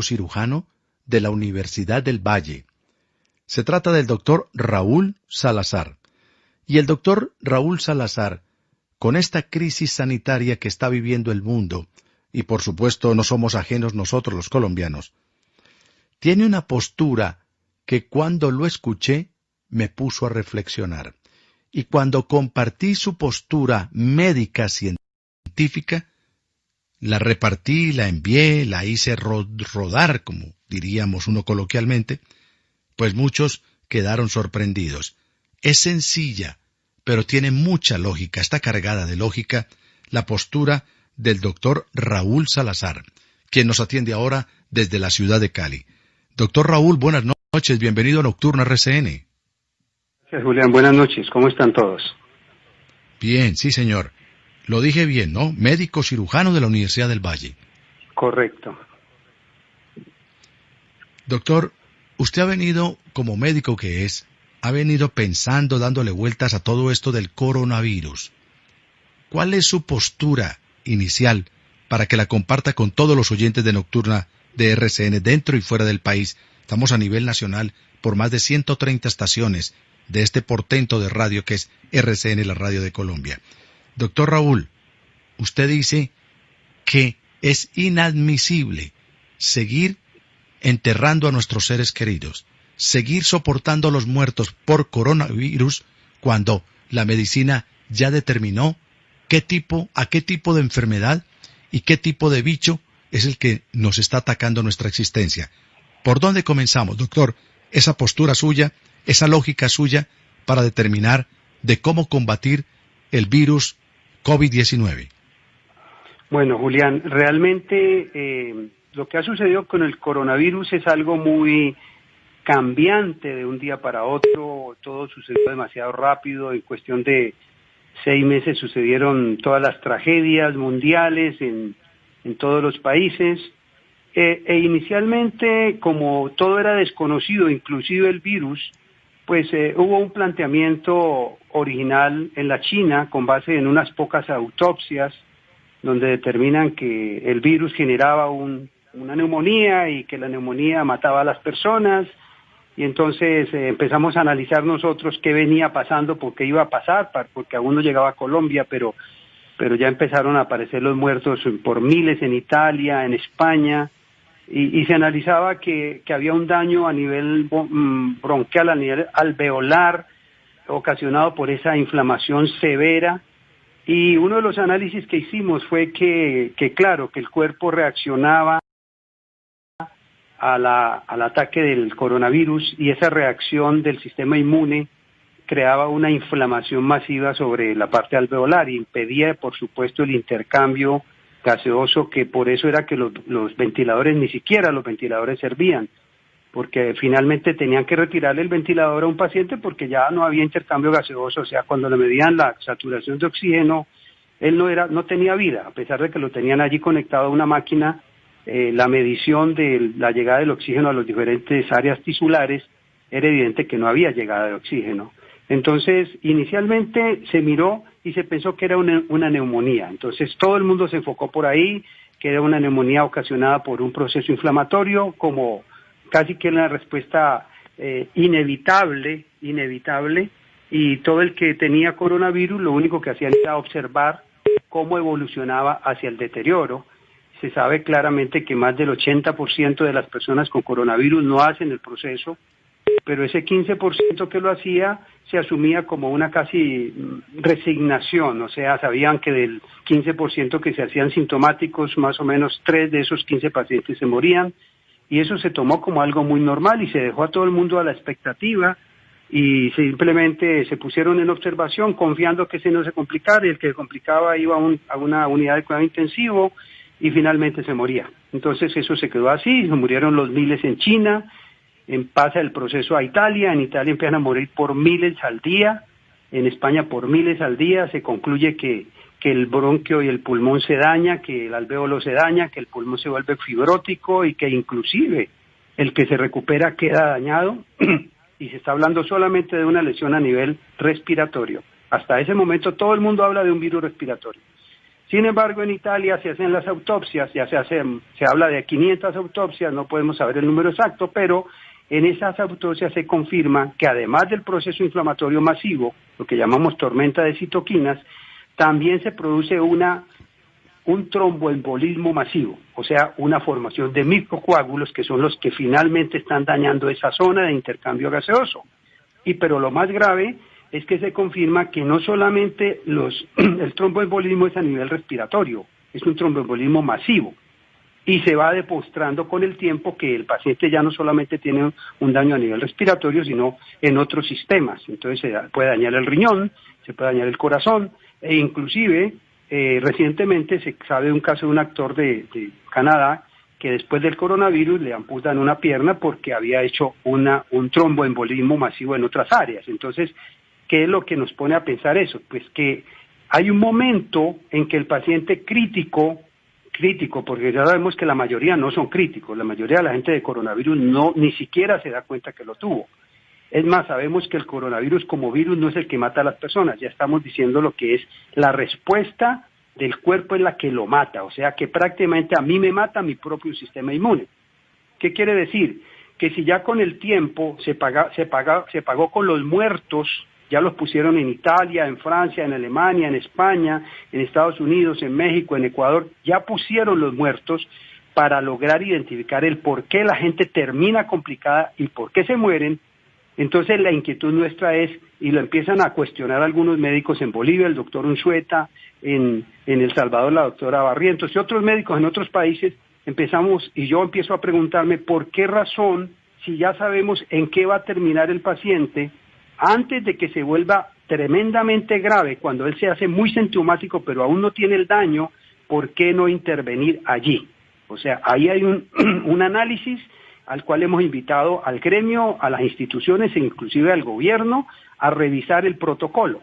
cirujano de la Universidad del Valle. Se trata del doctor Raúl Salazar. Y el doctor Raúl Salazar, con esta crisis sanitaria que está viviendo el mundo, y por supuesto no somos ajenos nosotros los colombianos, tiene una postura que cuando lo escuché me puso a reflexionar. Y cuando compartí su postura médica científica, la repartí, la envié, la hice rodar, como diríamos uno coloquialmente, pues muchos quedaron sorprendidos. Es sencilla, pero tiene mucha lógica, está cargada de lógica, la postura del doctor Raúl Salazar, quien nos atiende ahora desde la ciudad de Cali. Doctor Raúl, buenas noches, bienvenido a Nocturno RCN. Gracias, Julián, buenas noches, ¿cómo están todos? Bien, sí señor. Lo dije bien, ¿no? Médico cirujano de la Universidad del Valle. Correcto. Doctor, usted ha venido, como médico que es, ha venido pensando, dándole vueltas a todo esto del coronavirus. ¿Cuál es su postura inicial para que la comparta con todos los oyentes de Nocturna de RCN dentro y fuera del país? Estamos a nivel nacional por más de 130 estaciones de este portento de radio que es RCN, la radio de Colombia. Doctor Raúl, usted dice que es inadmisible seguir enterrando a nuestros seres queridos, seguir soportando a los muertos por coronavirus cuando la medicina ya determinó a qué tipo de enfermedad y qué tipo de bicho es el que nos está atacando nuestra existencia. ¿Por dónde comenzamos, doctor? Esa postura suya, esa lógica suya para determinar de cómo combatir el virus COVID-19. Bueno, Julián, realmente lo que ha sucedido con el coronavirus es algo muy cambiante de un día para otro. Todo sucedió demasiado rápido. En cuestión de 6 meses sucedieron todas las tragedias mundiales en todos los países. Inicialmente, como todo era desconocido, inclusive el virus, pues hubo un planteamiento original en la China con base en unas pocas autopsias donde determinan que el virus generaba una neumonía y que la neumonía mataba a las personas, y entonces empezamos a analizar nosotros qué venía pasando, por qué iba a pasar, porque aún no llegaba a Colombia, pero ya empezaron a aparecer los muertos por miles en Italia, en España, y se analizaba que había un daño a nivel bronquial, a nivel alveolar, ocasionado por esa inflamación severa. Y uno de los análisis que hicimos fue que claro, que el cuerpo reaccionaba al ataque del coronavirus, y esa reacción del sistema inmune creaba una inflamación masiva sobre la parte alveolar y impedía, por supuesto, el intercambio gaseoso, que por eso era que los ventiladores, ni siquiera los ventiladores servían, porque finalmente tenían que retirarle el ventilador a un paciente porque ya no había intercambio gaseoso. O sea, cuando le medían la saturación de oxígeno, él no tenía vida, a pesar de que lo tenían allí conectado a una máquina. La medición de la llegada del oxígeno a las diferentes áreas tisulares era evidente que no había llegada de oxígeno. Entonces, inicialmente se miró y se pensó que era una neumonía. Entonces, todo el mundo se enfocó por ahí, que era una neumonía ocasionada por un proceso inflamatorio, como casi que una respuesta inevitable, y todo el que tenía coronavirus lo único que hacía era observar cómo evolucionaba hacia el deterioro. Se sabe claramente que más del 80% de las personas con coronavirus no hacen el proceso, pero ese 15% que lo hacía se asumía como una casi resignación. O sea, sabían que del 15% que se hacían sintomáticos, más o menos 3 de esos 15 pacientes se morían, y eso se tomó como algo muy normal y se dejó a todo el mundo a la expectativa, y simplemente se pusieron en observación confiando que ese no se complicara, y el que se complicaba iba a una unidad de cuidado intensivo y finalmente se moría. Entonces eso se quedó así, se murieron los miles en China, pasa el proceso a Italia, en Italia empiezan a morir por miles al día, en España por miles al día. Se concluye que el bronquio y el pulmón se daña, que el alvéolo se daña, que el pulmón se vuelve fibrótico y que inclusive el que se recupera queda dañado y se está hablando solamente de una lesión a nivel respiratorio. Hasta ese momento todo el mundo habla de un virus respiratorio. Sin embargo, en Italia se hacen las autopsias, se habla de 500 autopsias, no podemos saber el número exacto, pero en esas autopsias se confirma que además del proceso inflamatorio masivo, lo que llamamos tormenta de citoquinas, también se produce un tromboembolismo masivo, o sea, una formación de microcoágulos que son los que finalmente están dañando esa zona de intercambio gaseoso. Pero lo más grave es que se confirma que no solamente el tromboembolismo es a nivel respiratorio, es un tromboembolismo masivo. Y se va demostrando con el tiempo que el paciente ya no solamente tiene un daño a nivel respiratorio, sino en otros sistemas. Entonces se puede dañar el riñón, se puede dañar el corazón, e inclusive recientemente se sabe de un caso de un actor de Canadá que después del coronavirus le amputan una pierna porque había hecho un tromboembolismo masivo en otras áreas. Entonces, ¿qué es lo que nos pone a pensar eso? Pues que hay un momento en que el paciente crítico, porque ya sabemos que la mayoría no son críticos, la mayoría de la gente de coronavirus ni siquiera se da cuenta que lo tuvo. Es más, sabemos que el coronavirus como virus no es el que mata a las personas, ya estamos diciendo lo que es la respuesta del cuerpo en la que lo mata, o sea que prácticamente a mí me mata mi propio sistema inmune. ¿Qué quiere decir? Que si ya con el tiempo se pagó con los muertos, ya los pusieron en Italia, en Francia, en Alemania, en España, en Estados Unidos, en México, en Ecuador, ya pusieron los muertos para lograr identificar el por qué la gente termina complicada y por qué se mueren. Entonces la inquietud nuestra es, y lo empiezan a cuestionar algunos médicos en Bolivia, el doctor Unzueta, en El Salvador la doctora Barrientos y otros médicos en otros países, yo empiezo a preguntarme por qué razón, si ya sabemos en qué va a terminar el paciente, antes de que se vuelva tremendamente grave, cuando él se hace muy sintomático pero aún no tiene el daño, ¿por qué no intervenir allí? O sea, ahí hay un análisis al cual hemos invitado al gremio, a las instituciones e inclusive al gobierno a revisar el protocolo,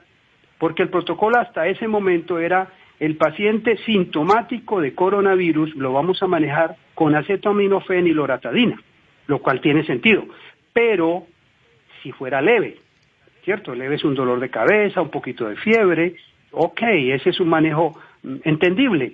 porque el protocolo hasta ese momento era el paciente sintomático de coronavirus lo vamos a manejar con acetaminofén y loratadina, lo cual tiene sentido, pero si fuera leve, ¿cierto? Leve es un dolor de cabeza, un poquito de fiebre, ok, ese es un manejo entendible,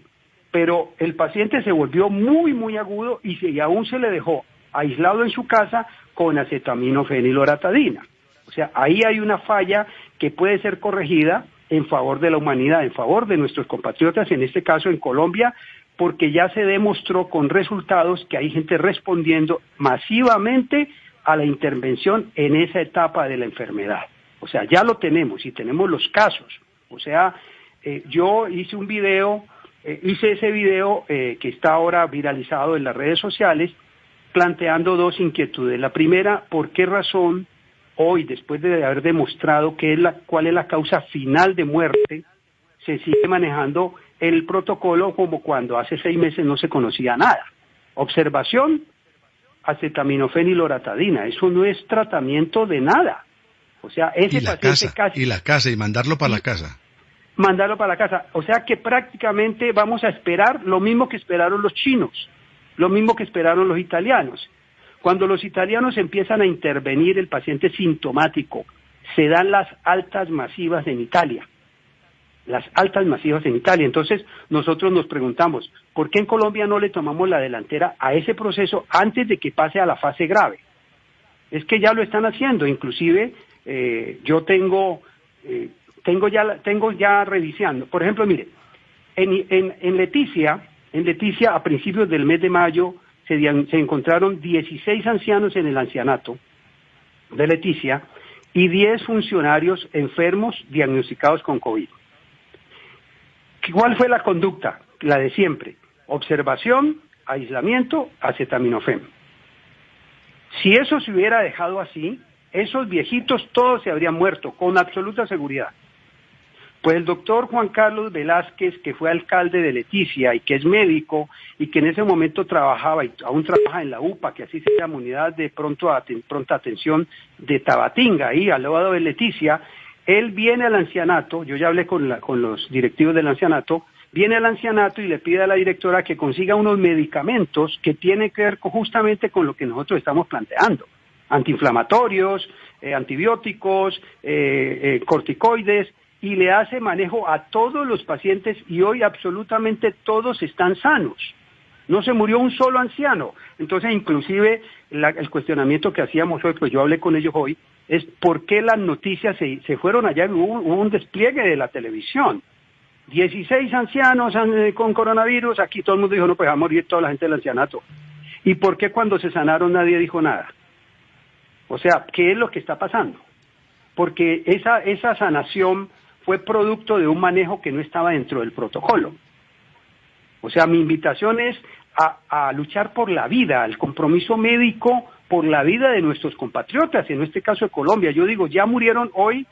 pero el paciente se volvió muy, muy agudo y aún se le dejó aislado en su casa con acetaminofén y loratadina. O sea, ahí hay una falla que puede ser corregida en favor de la humanidad, en favor de nuestros compatriotas, en este caso en Colombia, porque ya se demostró con resultados que hay gente respondiendo masivamente a la intervención en esa etapa de la enfermedad. O sea, ya lo tenemos y tenemos los casos. O sea, yo hice ese video que está ahora viralizado en las redes sociales, planteando dos inquietudes. La primera, ¿por qué razón hoy, después de haber demostrado cuál es la causa final de muerte, se sigue manejando el protocolo como cuando hace 6 meses no se conocía nada? Observación, acetaminofén y loratadina, eso no es tratamiento de nada. O sea, ese paciente y mandarlo para la casa. Mandarlo para la casa. O sea que prácticamente vamos a esperar lo mismo que esperaron los chinos, lo mismo que esperaron los italianos. Cuando los italianos empiezan a intervenir el paciente sintomático, se dan las altas masivas en Italia. Las altas masivas en Italia. Entonces, nosotros nos preguntamos, ¿por qué en Colombia no le tomamos la delantera a ese proceso antes de que pase a la fase grave? Es que ya lo están haciendo. Inclusive, yo tengo ya revisando. Por ejemplo, mire, en Leticia, a principios del mes de mayo, se encontraron 16 ancianos en el ancianato de Leticia y 10 funcionarios enfermos diagnosticados con COVID. ¿Cuál fue la conducta? La de siempre. Observación, aislamiento, acetaminofén. Si eso se hubiera dejado así, esos viejitos todos se habrían muerto, con absoluta seguridad. Pues el doctor Juan Carlos Velázquez, que fue alcalde de Leticia y que es médico y que en ese momento trabajaba y aún trabaja en la UPA, que así se llama, Unidad de Pronta Atención de Tabatinga, ahí al lado de Leticia, él viene al ancianato, yo ya hablé con los directivos del ancianato, viene al ancianato y le pide a la directora que consiga unos medicamentos que tienen que ver justamente con lo que nosotros estamos planteando, antiinflamatorios, antibióticos, corticoides, y le hace manejo a todos los pacientes y hoy absolutamente todos están sanos. No se murió un solo anciano. Entonces, inclusive, el cuestionamiento que hacíamos hoy, pues yo hablé con ellos hoy, es por qué las noticias se fueron allá, hubo un despliegue de la televisión. 16 ancianos con coronavirus, aquí todo el mundo dijo, no, pues va a morir toda la gente del ancianato. ¿Y por qué cuando se sanaron nadie dijo nada? O sea, ¿qué es lo que está pasando? Porque esa sanación fue producto de un manejo que no estaba dentro del protocolo. O sea, mi invitación es a luchar por la vida, al compromiso médico por la vida de nuestros compatriotas, en este caso de Colombia. Yo digo, ya murieron hoy,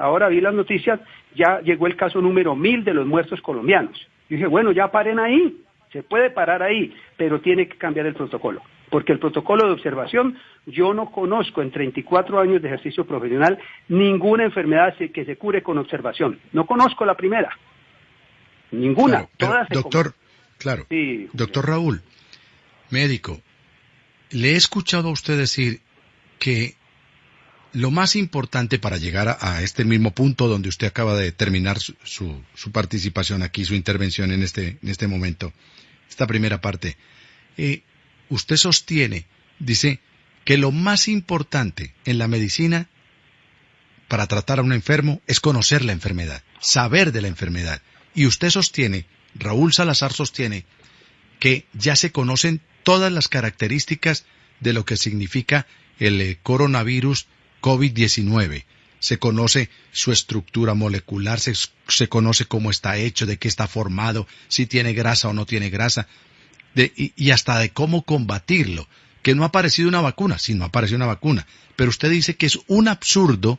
ahora vi las noticias, ya llegó el caso número 1000 de los muertos colombianos. Yo dije, bueno, ya paren ahí, se puede parar ahí, pero tiene que cambiar el protocolo. Porque el protocolo de observación, yo no conozco en 34 años de ejercicio profesional ninguna enfermedad que se cure con observación. No conozco la primera. Ninguna. Claro, doctor, claro. Sí. Doctor Raúl, médico, le he escuchado a usted decir que lo más importante para llegar a este mismo punto donde usted acaba de terminar su participación aquí, su intervención en este momento, esta primera parte, usted sostiene, dice, que lo más importante en la medicina para tratar a un enfermo es conocer la enfermedad, saber de la enfermedad. Y usted sostiene, Raúl Salazar sostiene, que ya se conocen todas las características de lo que significa el coronavirus COVID-19. Se conoce su estructura molecular, se conoce cómo está hecho, de qué está formado, si tiene grasa o no tiene grasa, y hasta de cómo combatirlo. Que no ha aparecido una vacuna, sí, no apareció una vacuna. Pero usted dice que es un absurdo,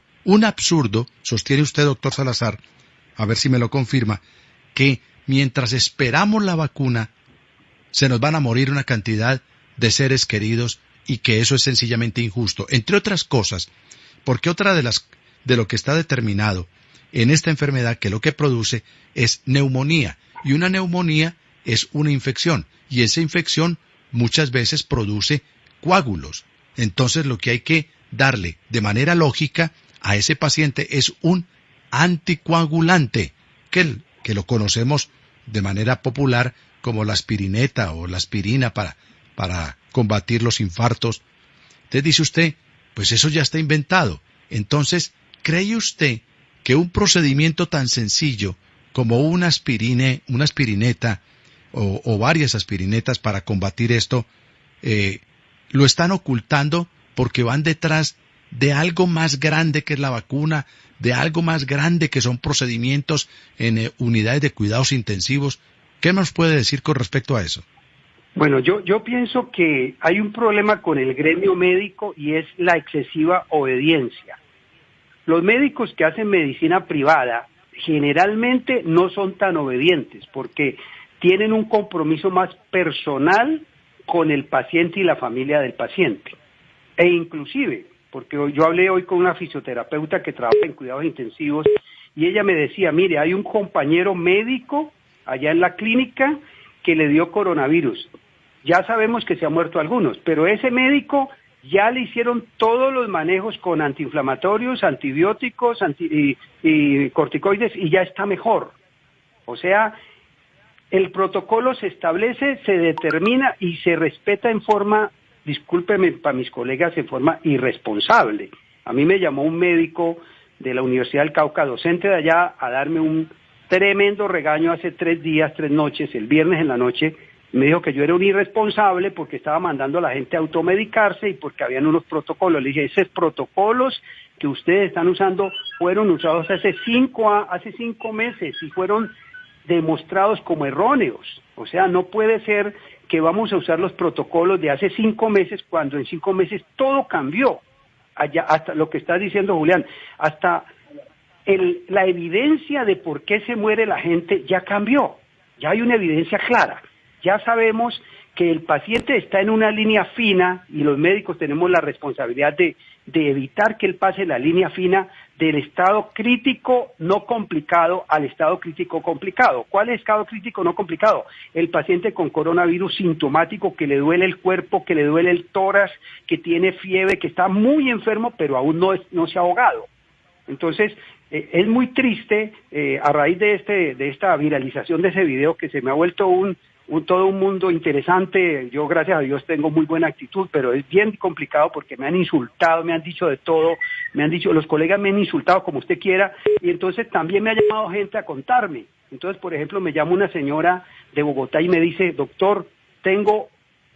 sostiene usted, doctor Salazar, a ver si me lo confirma, que mientras esperamos la vacuna, se nos van a morir una cantidad de seres queridos y que eso es sencillamente injusto. Entre otras cosas, porque otra de lo que está determinado en esta enfermedad, que lo que produce es neumonía, y una neumonía es una infección, y esa infección muchas veces produce coágulos. Entonces lo que hay que darle de manera lógica a ese paciente es un anticoagulante, que lo conocemos de manera popular como la aspirineta o la aspirina para combatir los infartos. Entonces dice usted, pues eso ya está inventado. Entonces, ¿cree usted que un procedimiento tan sencillo como una aspirineta o varias aspirinetas para combatir esto, lo están ocultando porque van detrás de algo más grande que es la vacuna, de algo más grande que son procedimientos en unidades de cuidados intensivos? ¿Qué nos puede decir con respecto a eso? Bueno, yo pienso que hay un problema con el gremio médico y es la excesiva obediencia. Los médicos que hacen medicina privada generalmente no son tan obedientes porque tienen un compromiso más personal con el paciente y la familia del paciente. E inclusive, porque yo hablé hoy con una fisioterapeuta que trabaja en cuidados intensivos y ella me decía, mire, hay un compañero médico allá en la clínica que le dio coronavirus. Ya sabemos que se han muerto algunos, pero ese médico ya le hicieron todos los manejos con antiinflamatorios, antibióticos y corticoides y ya está mejor. O sea, el protocolo se establece, se determina y se respeta en forma, discúlpeme para mis colegas, en forma irresponsable. A mí me llamó un médico de la Universidad del Cauca, docente de allá, a darme un tremendo regaño hace 3 noches, el viernes en la noche. Me dijo que yo era un irresponsable porque estaba mandando a la gente a automedicarse y porque habían unos protocolos. Le dije, esos protocolos que ustedes están usando fueron usados hace 5 meses y fueron demostrados como erróneos. O sea, no puede ser que vamos a usar los protocolos de hace 5 meses cuando en 5 meses todo cambió. Allá, hasta lo que está diciendo Julián, hasta la evidencia de por qué se muere la gente ya cambió. Ya hay una evidencia clara. Ya sabemos que el paciente está en una línea fina y los médicos tenemos la responsabilidad de evitar que él pase la línea fina del estado crítico no complicado al estado crítico complicado. ¿Cuál es estado crítico no complicado? El paciente con coronavirus sintomático, que le duele el cuerpo, que le duele el tórax, que tiene fiebre, que está muy enfermo pero aún no se ha ahogado. Entonces, Es muy triste a raíz de esta viralización de ese video, que se me ha vuelto todo un mundo interesante. Yo, gracias a Dios, tengo muy buena actitud, pero es bien complicado porque me han insultado, me han dicho de todo, los colegas me han insultado como usted quiera, y entonces también me ha llamado gente a contarme. Entonces, por ejemplo, me llama una señora de Bogotá y me dice: doctor,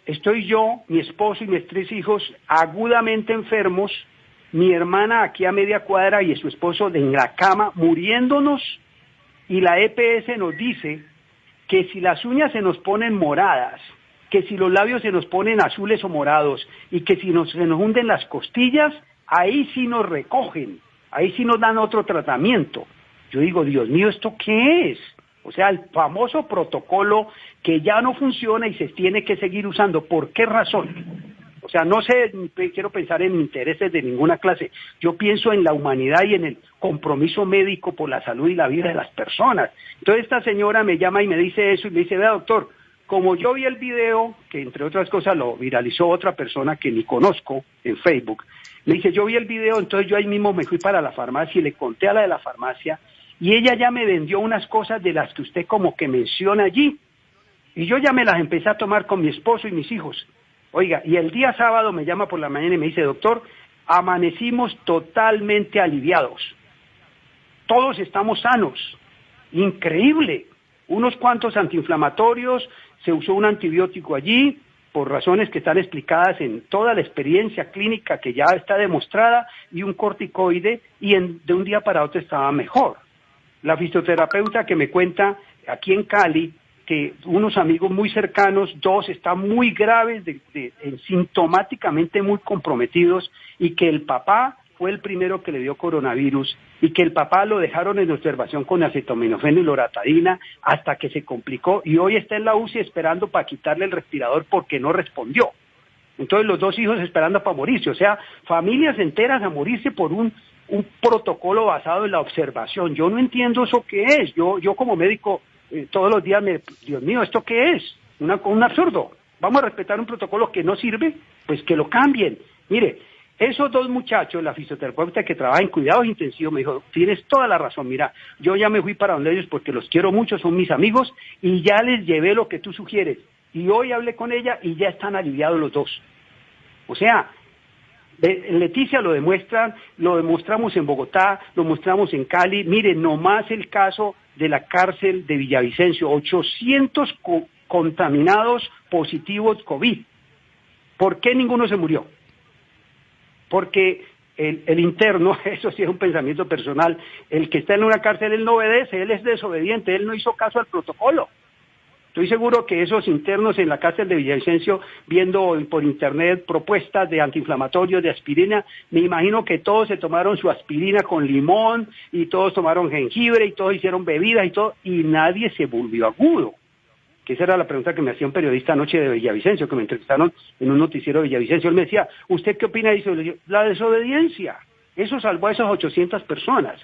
estoy yo, mi esposo y mis 3 hijos agudamente enfermos, mi hermana aquí a media cuadra y su esposo en la cama muriéndonos, y la EPS nos dice que si las uñas se nos ponen moradas, que si los labios se nos ponen azules o morados, y que si se nos hunden las costillas, ahí sí nos recogen, ahí sí nos dan otro tratamiento. Yo digo, Dios mío, ¿esto qué es? O sea, el famoso protocolo que ya no funciona y se tiene que seguir usando. ¿Por qué razón? O sea, no sé, quiero pensar en intereses de ninguna clase. Yo pienso en la humanidad y en el compromiso médico por la salud y la vida de las personas. Entonces esta señora me llama y me dice eso, y me dice: vea, doctor, como yo vi el video, que entre otras cosas lo viralizó otra persona que ni conozco en Facebook, me dice: yo vi el video, entonces yo ahí mismo me fui para la farmacia y le conté a la de la farmacia, y ella ya me vendió unas cosas de las que usted como que menciona allí, y yo ya me las empecé a tomar con mi esposo y mis hijos. Oiga, y el día sábado me llama por la mañana y me dice: doctor, amanecimos totalmente aliviados. Todos estamos sanos. Increíble. Unos cuantos antiinflamatorios, se usó un antibiótico allí, por razones que están explicadas en toda la experiencia clínica que ya está demostrada, y un corticoide, y de un día para otro estaba mejor. La fisioterapeuta que me cuenta aquí en Cali, que unos amigos muy cercanos, 2 están muy graves, sintomáticamente muy comprometidos, y que el papá fue el primero que le dio coronavirus, y que el papá lo dejaron en observación con acetaminofén y loratadina hasta que se complicó, y hoy está en la UCI esperando para quitarle el respirador porque no respondió. Entonces los 2 hijos esperando para morirse, o sea, familias enteras a morirse por un protocolo basado en la observación. Yo no entiendo eso qué es. Yo como médico todos los días Dios mío, ¿esto qué es? Un absurdo. Vamos a respetar un protocolo que no sirve, pues que lo cambien. Mire, esos 2 muchachos, la fisioterapeuta que trabaja en cuidados intensivos, me dijo: tienes toda la razón, mira, yo ya me fui para donde ellos porque los quiero mucho, son mis amigos, y ya les llevé lo que tú sugieres. Y hoy hablé con ella y ya están aliviados los 2. O sea, Leticia lo demostramos en Bogotá, lo mostramos en Cali. Mire, nomás el caso de la cárcel de Villavicencio, 800 contaminados positivos COVID. ¿Por qué ninguno se murió? Porque el interno, eso sí es un pensamiento personal, el que está en una cárcel, él no obedece, él es desobediente, él no hizo caso al protocolo. Estoy seguro que esos internos en la cárcel de Villavicencio, viendo por internet propuestas de antiinflamatorios, de aspirina, me imagino que todos se tomaron su aspirina con limón, y todos tomaron jengibre, y todos hicieron bebidas y todo, y nadie se volvió agudo. Que esa era la pregunta que me hacía un periodista anoche de Villavicencio, que me entrevistaron en un noticiero de Villavicencio. Él me decía: ¿usted qué opina de eso? La desobediencia. Eso salvó a esas 800 personas.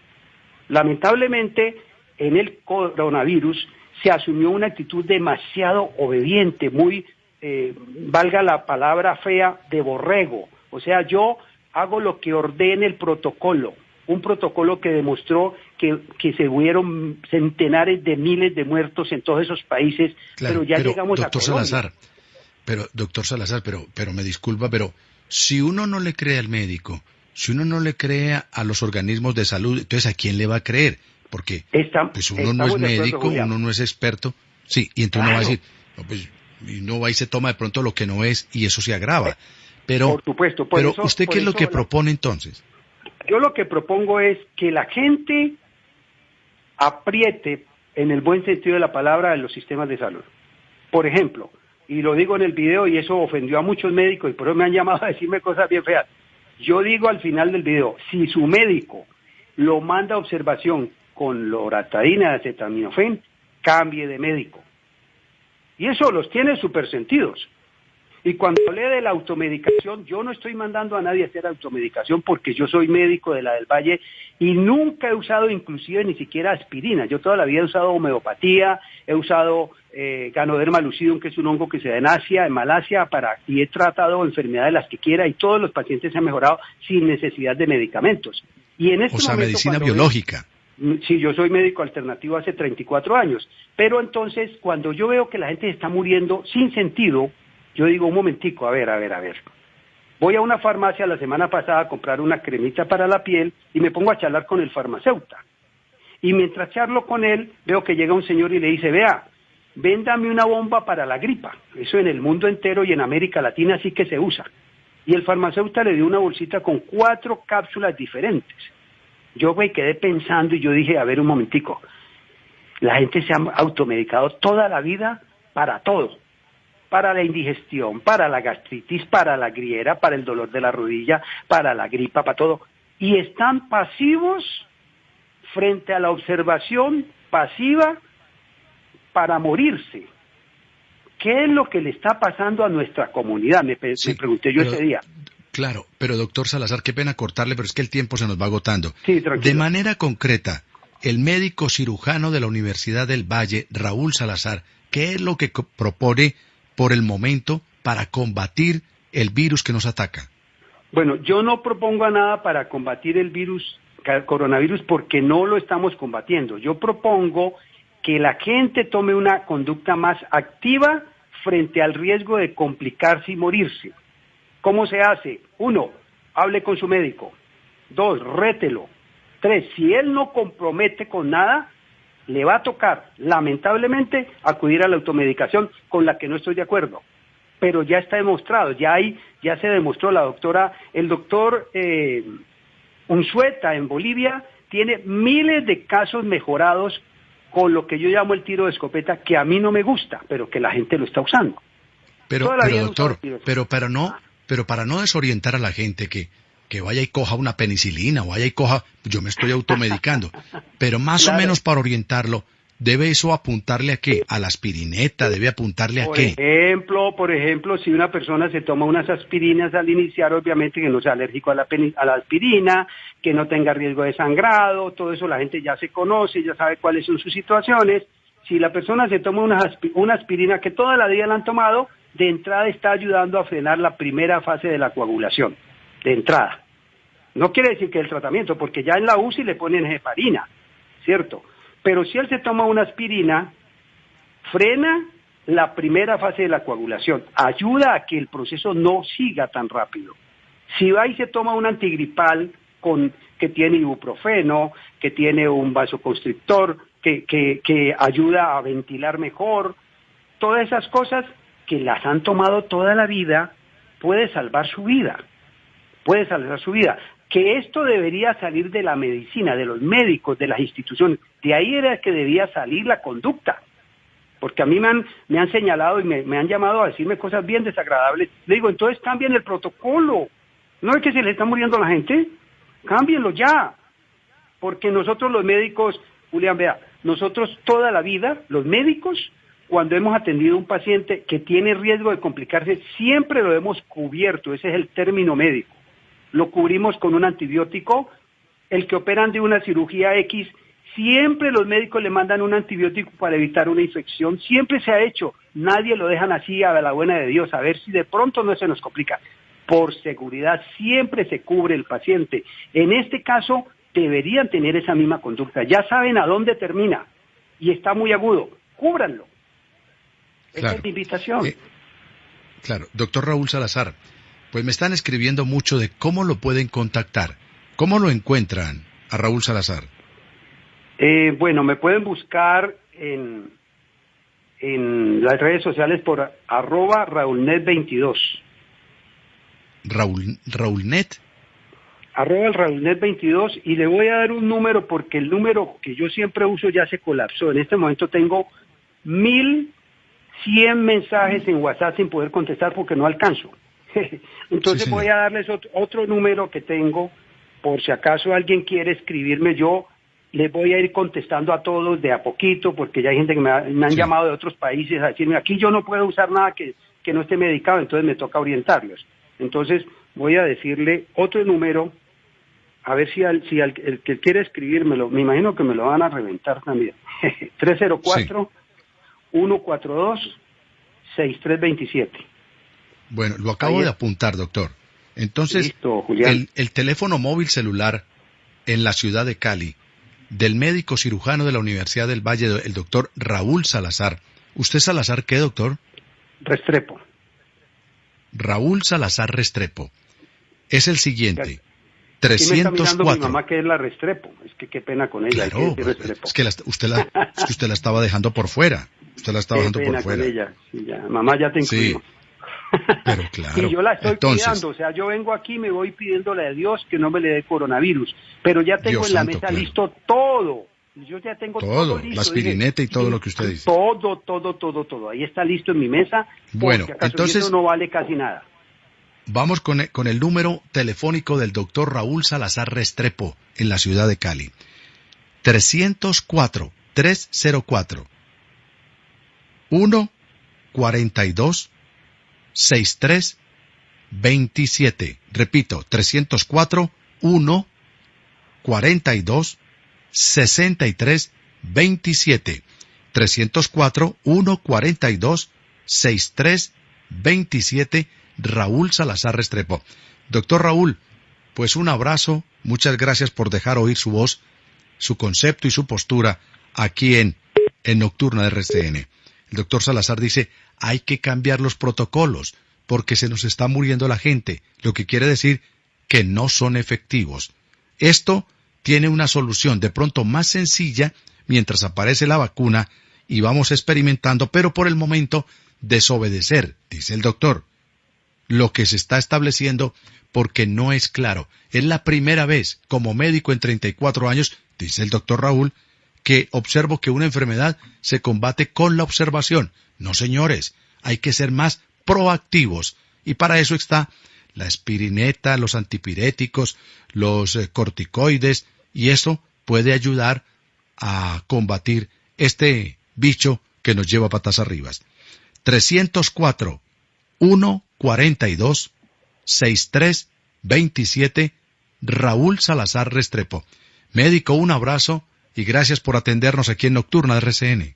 Lamentablemente, en el coronavirus se asumió una actitud demasiado obediente, muy, valga la palabra fea, de borrego. O sea, yo hago lo que ordene el protocolo, un protocolo que demostró que se hubieron centenares de miles de muertos en todos esos países, claro, pero ya llegamos doctor a Colombia. Salazar, doctor Salazar, pero me disculpa, pero si uno no le cree al médico, si uno no le cree a los organismos de salud, entonces ¿a quién le va a creer? Porque pues uno no es médico, uno no es experto, sí, y entonces uno va a decir, no, pues, y uno va y se toma de pronto lo que no es, y eso se agrava. Pero, por supuesto, pero eso, ¿usted qué es lo que propone entonces? Yo lo que propongo es que la gente apriete, en el buen sentido de la palabra, en los sistemas de salud. Por ejemplo, y lo digo en el video, y eso ofendió a muchos médicos, y por eso me han llamado a decirme cosas bien feas. Yo digo al final del video: si su médico lo manda a observación con loratadina de acetaminofén, cambie de médico. Y eso los tiene súper sentidos. Y cuando hablé de la automedicación, yo no estoy mandando a nadie a hacer automedicación, porque yo soy médico de la del Valle y nunca he usado inclusive ni siquiera aspirina. Yo toda la vida he usado homeopatía, he usado Ganoderma lucidum, que es un hongo que se da en Asia, en Malasia, y he tratado enfermedades las que quiera, y todos los pacientes se han mejorado sin necesidad de medicamentos. Y en este momento, medicina biológica. Sí, yo soy médico alternativo hace 34 años, pero entonces cuando yo veo que la gente se está muriendo sin sentido, yo digo, un momentico, a ver. Voy a una farmacia la semana pasada a comprar una cremita para la piel y me pongo a charlar con el farmacéutico. Y mientras charlo con él, veo que llega un señor y le dice, vea, véndame una bomba para la gripa. Eso en el mundo entero y en América Latina sí que se usa. Y el farmacéutico le dio una bolsita con 4 cápsulas diferentes. Yo me quedé pensando y yo dije, a ver un momentico, la gente se ha automedicado toda la vida para todo, para la indigestión, para la gastritis, para la griera, para el dolor de la rodilla, para la gripa, para todo, y están pasivos frente a la observación pasiva para morirse. ¿Qué es lo que le está pasando a nuestra comunidad? Me pregunté yo ese día. Claro, pero doctor Salazar, qué pena cortarle, pero es que el tiempo se nos va agotando. Sí, tranquilo. De manera concreta, el médico cirujano de la Universidad del Valle, Raúl Salazar, ¿qué es lo que propone por el momento para combatir el virus que nos ataca? Bueno, yo no propongo nada para combatir el coronavirus, porque no lo estamos combatiendo. Yo propongo que la gente tome una conducta más activa frente al riesgo de complicarse y morirse. ¿Cómo se hace? 1, hable con su médico. 2, rételo. 3, si él no compromete con nada, le va a tocar, lamentablemente, acudir a la automedicación, con la que no estoy de acuerdo. Pero ya está demostrado, ya se demostró, el doctor Unzueta en Bolivia tiene miles de casos mejorados con lo que yo llamo el tiro de escopeta, que a mí no me gusta, pero que la gente lo está usando. Pero doctor, pero para no desorientar a la gente que vaya y coja una penicilina o vaya y coja, yo me estoy automedicando, pero más o menos para orientarlo, ¿debe eso apuntarle a qué? ¿A la aspirineta? ¿Debe apuntarle a qué? Por ejemplo, si una persona se toma unas aspirinas al iniciar, obviamente que no sea alérgico a la aspirina, que no tenga riesgo de sangrado, todo eso la gente ya se conoce, ya sabe cuáles son sus situaciones. Si la persona se toma una aspirina que toda la vida la han tomado, de entrada está ayudando a frenar la primera fase de la coagulación, de entrada. No quiere decir que el tratamiento, porque ya en la UCI le ponen heparina, ¿cierto? Pero si él se toma una aspirina, frena la primera fase de la coagulación, ayuda a que el proceso no siga tan rápido. Si va y se toma un antigripal que tiene ibuprofeno, que tiene un vasoconstrictor, que ayuda a ventilar mejor, todas esas cosas que las han tomado toda la vida, puede salvar su vida. Que esto debería salir de la medicina, de los médicos, de las instituciones. De ahí era que debía salir la conducta. Porque a mí me han señalado y me han llamado a decirme cosas bien desagradables. Le digo, entonces cambien el protocolo. ¿No es que se le está muriendo a la gente? Cámbienlo ya. Porque nosotros los médicos, Julián, vea, nosotros toda la vida, los médicos, cuando hemos atendido a un paciente que tiene riesgo de complicarse, siempre lo hemos cubierto. Ese es el término médico. Lo cubrimos con un antibiótico. El que operan de una cirugía X, siempre los médicos le mandan un antibiótico para evitar una infección. Siempre se ha hecho. Nadie lo dejan así a la buena de Dios, a ver si de pronto no se nos complica. Por seguridad siempre se cubre el paciente. En este caso deberían tener esa misma conducta. Ya saben a dónde termina y está muy agudo. Cúbranlo. Claro. Esa es mi invitación. Claro. Doctor Raúl Salazar, pues me están escribiendo mucho de cómo lo pueden contactar. ¿Cómo lo encuentran a Raúl Salazar? Bueno, me pueden buscar en las redes sociales por @RaúlNet22. ¿Raúlnet? @RaúlNet22, y le voy a dar un número porque el número que yo siempre uso ya se colapsó. En este momento tengo 1100 mensajes en WhatsApp sin poder contestar porque no alcanzo. Entonces voy a darles otro número que tengo, por si acaso alguien quiere escribirme. Yo les voy a ir contestando a todos de a poquito, porque ya hay gente que me han llamado de otros países a decirme, aquí yo no puedo usar nada que no esté medicado, entonces me toca orientarlos. Entonces voy a decirle otro número, a ver si el que quiere escribírmelo, me imagino que me lo van a reventar también. 304-142-6327. Bueno, lo acabo de apuntar, doctor. Entonces, listo, Julián. El teléfono móvil celular en la ciudad de Cali, del médico cirujano de la Universidad del Valle, el doctor Raúl Salazar. ¿Usted Salazar qué, doctor? Restrepo. Raúl Salazar Restrepo. Es el siguiente. Sí me está 304. mirando mi mamá que es la Restrepo. Es que qué pena con ella. Claro, Restrepo. es que usted la estaba dejando por fuera. Usted la estaba dejando por fuera. Con ella. Sí, ya. Mamá, ya te incluimos. Sí. Pero claro. Y yo la estoy Entonces, cuidando, o sea, yo vengo aquí, me voy pidiéndole a Dios que no me le dé coronavirus, pero ya tengo Dios en la santo, mesa claro. listo todo. Yo ya tengo todo listo. la aspirineta y todo lo que usted dice. Todo. Ahí está listo en mi mesa. Bueno, porque acaso entonces eso no vale casi nada. vamos con el número telefónico del doctor Raúl Salazar Restrepo en la ciudad de Cali. 304 142 6327. Repito, 304 142 6327. 304 142 6327. Raúl Salazar Restrepo. Doctor Raúl, pues un abrazo, muchas gracias por dejar oír su voz, su concepto y su postura aquí en Nocturna de RCN. El doctor Salazar dice, hay que cambiar los protocolos, porque se nos está muriendo la gente, lo que quiere decir que no son efectivos. Esto tiene una solución de pronto más sencilla mientras aparece la vacuna y vamos experimentando, pero por el momento desobedecer, dice el doctor, lo que se está estableciendo porque no es claro. Es la primera vez como médico en 34 años, dice el doctor Raúl, que observo que una enfermedad se combate con la observación. No, señores, hay que ser más proactivos y para eso está la aspirineta, los antipiréticos, los corticoides y eso puede ayudar a combatir este bicho que nos lleva patas arriba. 304 142 6327 Raúl Salazar Restrepo. Médico, un abrazo y gracias por atendernos aquí en Nocturna de RCN.